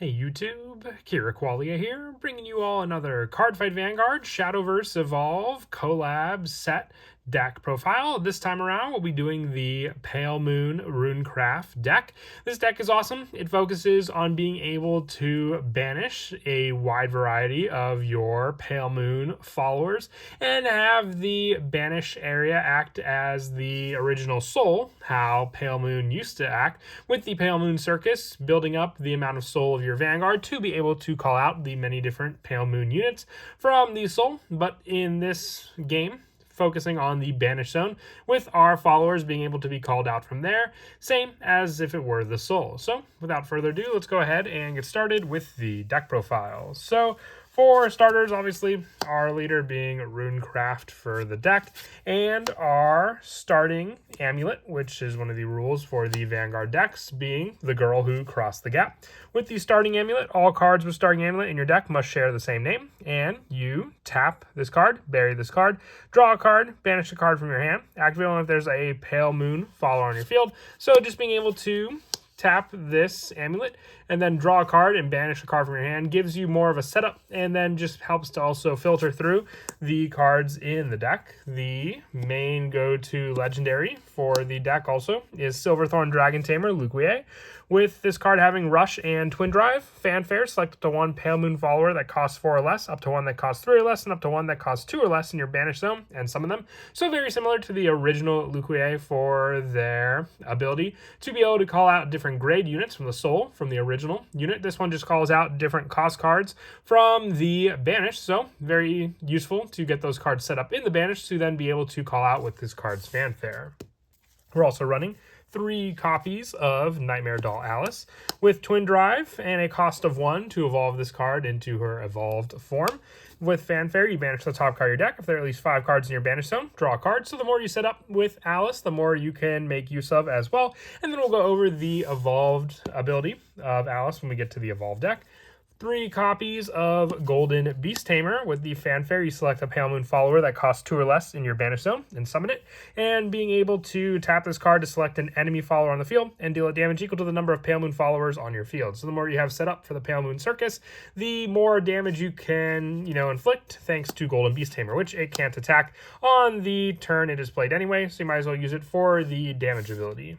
Hey YouTube, Kira Qualia here, bringing you all another Cardfight Vanguard Shadowverse Evolve collab set deck profile. This time around, we'll be doing the Pale Moon Runecraft deck. This deck is awesome. It focuses on being able to banish a wide variety of your Pale Moon followers and have the banish area act as the original soul, how Pale Moon used to act, with the Pale Moon Circus building up the amount of soul of your Vanguard to be able to call out the many different Pale Moon units from the soul. But in this game, focusing on the banish zone, with our followers being able to be called out from there, same as if it were the soul. So without further ado, let's go ahead and get started with the deck profile. So for starters, obviously, our leader being Runecraft for the deck, and our starting amulet, which is one of the rules for the Vanguard decks, being the girl who crossed the gap. With the starting amulet, all cards with starting amulet in your deck must share the same name, and you tap this card, bury this card, draw a card, banish a card from your hand, activate only if there's a Pale Moon follower on your field. So just being able to tap this amulet and then draw a card and banish a card from your hand gives you more of a setup, and then just helps to also filter through the cards in the deck. The main go-to legendary for the deck also is Silverthorn Dragon Tamer Luquier. With this card having Rush and Twin Drive, Fanfare, select up to one Pale Moon follower that costs 4 or less, up to one that costs 3 or less, and up to one that costs 2 or less in your banish zone, and summon them. So very similar to the original Luquier for their ability to be able to call out different grade units from the soul from the original unit. This one just calls out different cost cards from the banish, so very useful to get those cards set up in the banish to then be able to call out with this card's Fanfare. We're also running 3 copies of Nightmare Doll Alice with Twin Drive and a cost of 1 to evolve this card into her evolved form. With Fanfare, you banish the top card of your deck. If there are at least 5 cards in your banish zone, draw a card. So the more you set up with Alice, the more you can make use of as well. And then we'll go over the evolved ability of Alice when we get to the evolved deck. 3 copies of Golden Beast Tamer. With the Fanfare, you select a Pale Moon follower that costs 2 or less in your banish zone and summon it. And being able to tap this card to select an enemy follower on the field and deal it damage equal to the number of Pale Moon followers on your field. So the more you have set up for the Pale Moon Circus, the more damage you can, inflict thanks to Golden Beast Tamer, which it can't attack on the turn it is played anyway, so you might as well use it for the damage ability.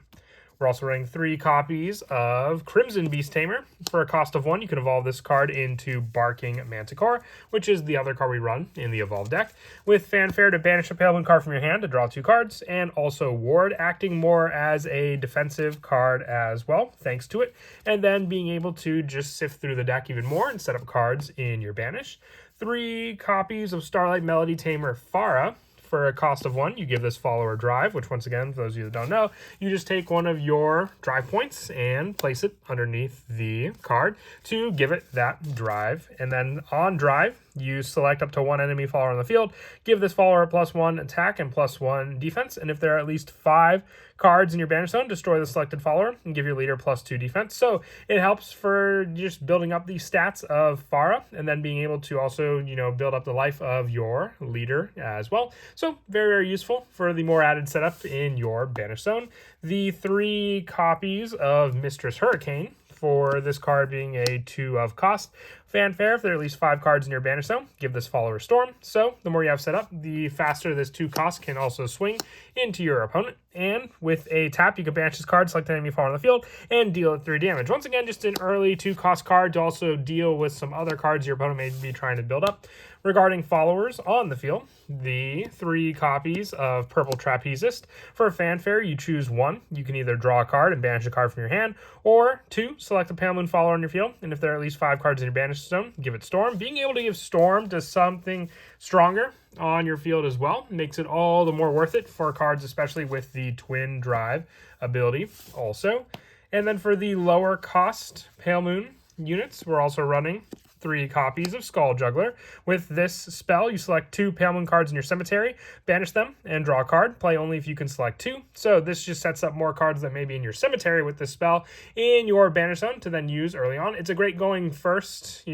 We're also running 3 copies of Crimson Beast Tamer. For a cost of 1, you can evolve this card into Barking Manticore, which is the other card we run in the evolved deck. With Fanfare, to banish a Pale Moon card from your hand to draw 2 cards, and also Ward, acting more as a defensive card as well, thanks to it. And then being able to just sift through the deck even more and set up cards in your banish. 3 copies of Starlight Melody Tamer Farah. For a cost of 1, you give this follower Drive, which once again, for those of you that don't know, you just take one of your Drive points and place it underneath the card to give it that Drive. And then on Drive, you select up to 1 enemy follower on the field, give this follower a +1 attack and +1 defense, and if there are at least 5 cards in your banish zone, destroy the selected follower and give your leader +2 defense. So it helps for just building up the stats of Farah, and then being able to also, build up the life of your leader as well. So very, very useful for the more added setup in your banish zone. The 3 copies of Mistress Hurricane, for this card being a 2 of cost. Fanfare, if there are at least 5 cards in your banish zone, give this follower Storm. So the more you have set up, the faster this 2 cost can also swing into your opponent. And with a tap, you can banish this card, select an enemy follower on the field, and deal it 3 damage. Once again, just an early 2 cost card to also deal with some other cards your opponent may be trying to build up. Regarding followers on the field, the 3 copies of Purple Trapezist. For Fanfare, you choose 1. You can either draw a card and banish a card from your hand, or 2, select a Pale Moon follower on your field, and if there are at least 5 cards in your banish zone, give it Storm. Being able to give Storm to something stronger on your field as well makes it all the more worth it for cards, especially with the Twin Drive ability also. And then for the lower cost Pale Moon units, we're also running 3 copies of Skull Juggler. With this spell, you select 2 Pale Moon cards in your cemetery, banish them, and draw a card. Play only if you can select 2. So this just sets up more cards that may be in your cemetery with this spell in your banish zone to then use early on. It's a great going first,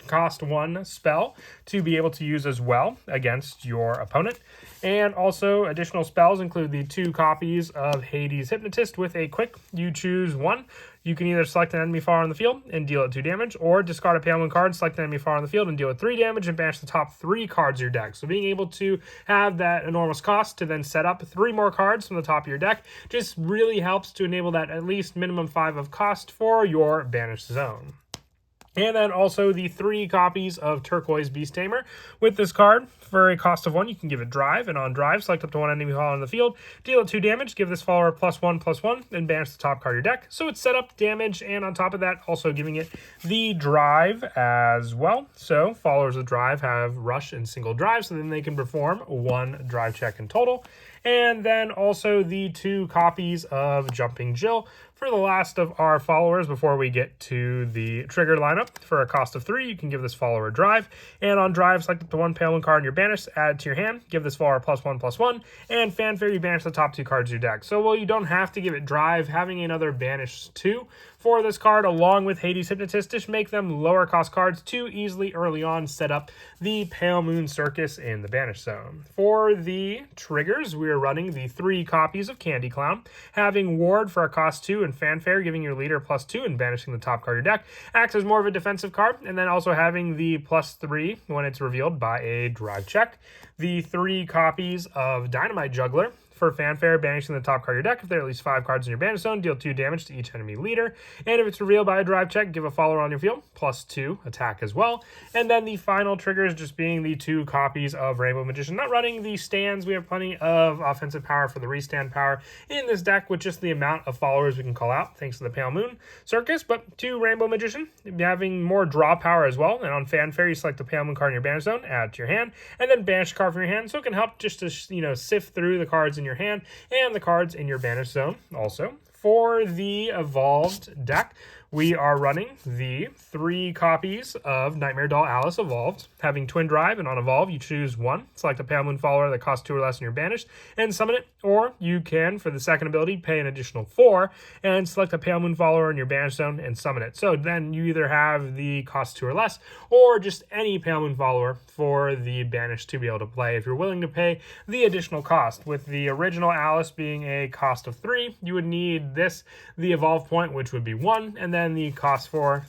cost 1 spell to be able to use as well against your opponent. And also additional spells include the 2 copies of Hades Hypnotist with a quick, you choose 1. You can either select an enemy follower on the field and deal it 2 damage, or discard a Pale Moon card, select an enemy follower on the field and deal it 3 damage, and banish the top 3 cards of your deck. So being able to have that enormous cost to then set up 3 more cards from the top of your deck just really helps to enable that at least minimum 5 of cost for your banished zone. And then also the 3 copies of Turquoise Beast Tamer. With this card, for a cost of 1, you can give it drive, and on drive, select up to 1 enemy follower on the field, deal it 2 damage, give this follower +1/+1, and banish the top card of your deck. So it's set up damage, and on top of that, also giving it the drive as well. So followers with drive have rush and single drive, so then they can perform 1 drive check in total. And then also the 2 copies of Jumping Jill for the last of our followers before we get to the trigger lineup. For a cost of 3, you can give this follower a drive, and on drive, select up to 1 Pale Moon card in your banish, add it to your hand, give this follower +1/+1, and fanfare, you banish the top 2 cards of your deck. So while you don't have to give it drive, having another banish 2 for this card, along with Hades Hypnotist, just make them lower cost cards to easily early on set up the Pale Moon Circus in the banish zone. For the triggers, we are running the 3 copies of Candy Clown, having Ward for a cost 2 and Fanfare, giving your leader +2 and banishing the top card of your deck, acts as more of a defensive card, and then also having the +3 when it's revealed by a drive check. The 3 copies of Dynamite Juggler. For Fanfare, banishing the top card of your deck. If there are at least 5 cards in your banish zone, deal 2 damage to each enemy leader. And if it's revealed by a drive check, give a follower on your field +2 attack as well. And then the final triggers just being the 2 copies of Rainbow Magician. Not running the stands, we have plenty of offensive power for the restand power in this deck with just the amount of followers we can call out thanks to the Pale Moon Circus. But 2 Rainbow Magician, having more draw power as well. And on Fanfare, you select the Pale Moon card in your banish zone, add it to your hand, and then banish a card from your hand. So it can help just to sift through the cards in your hand and the cards in your banish zone also. For the evolved deck, we are running the 3 copies of Nightmare Doll Alice Evolved, having Twin Drive, and on Evolve, you choose 1. Select a Pale Moon follower that costs 2 or less in your banished, and summon it, or you can, for the second ability, pay an additional 4, and select a Pale Moon follower in your banished zone and summon it. So then you either have the cost 2 or less, or just any Pale Moon follower for the banished to be able to play if you're willing to pay the additional cost. With the original Alice being a cost of 3, you would need this, the Evolve point, which would be 1, and then the cost for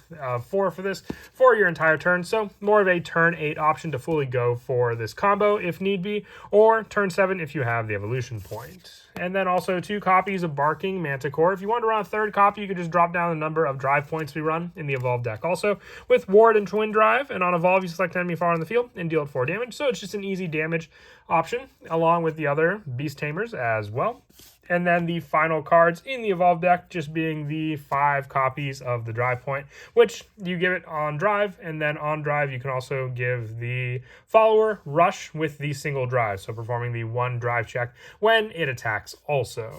4 for this for your entire turn. So more of a turn 8 option to fully go for this combo if need be, or turn 7 if you have the evolution point. And then also 2 copies of Barking Manticore. If you want to run a 3rd copy, you could just drop down the number of drive points we run in the Evolve deck also, with Ward and Twin Drive, and on Evolve you select an enemy follower on the field and deal it 4 damage. So it's just an easy damage option along with the other Beast Tamers as well. And then the final cards in the Evolve deck just being the 5 copies of the drive point, which you give it on drive, and then on drive you can also give the follower rush with the single drive, so performing the 1 drive check when it attacks also.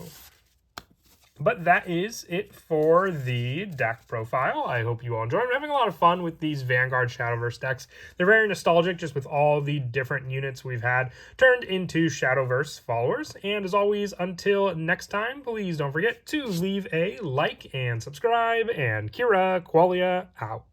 But that is it for the deck profile. I hope you all enjoyed. I'm having a lot of fun with these Vanguard Shadowverse decks. They're very nostalgic just with all the different units we've had turned into Shadowverse followers. And as always, until next time, please don't forget to leave a like and subscribe. And Kira Qualia out.